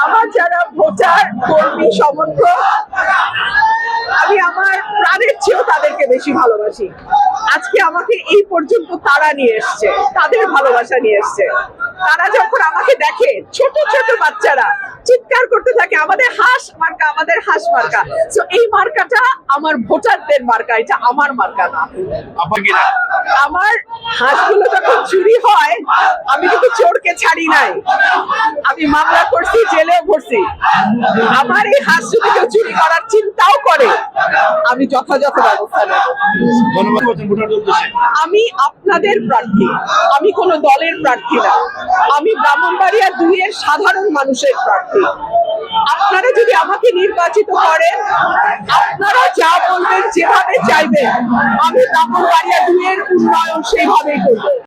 আমার যারা ভোটার কর্মী সমর্থক, আমি আমার প্রাণের চেয়েও তাদেরকে বেশি ভালোবাসি। আজকে আমাকে এই পর্যন্ত তারা নিয়ে এসছে, তাদের ভালোবাসা নিয়ে এসছে। তারা যখন আমাকে দেখে, ছোট ছোট বাচ্চারা চিৎকার করতে থাকে, আমাদের হাঁস মার্কা, আমাদের হাঁস মার্কা। তো এই মার্কাটা আমার ভোটারদের মার্কা, এটা আমার মার্কা না। আমার হাঁসগুলো যখন চুরি হয়, আমি কিন্তু চোরকে ছাড়ি নাই, আমি মামলা করছি, জেলেও ভরছি। আমার এই হাঁস যদি কেউ চুরি করার চিন্তাও করে, আমি যথাযথ ব্যবস্থা নেব। আমি আপনাদের প্রার্থী, আমি কোনো দলের প্রার্থী না, আমি ব্রাহ্মণবাড়িয়া 2 এর সাধারণ মানুষের প্রার্থী। আপনারা যদি আমাকে নির্বাচিত করেন, আপনারা যা বলবেন, যেভাবে চাইবেন, আমি ব্রাহ্মণবাড়িয়া 2 এর উন্নয়ন সেইভাবেই করব।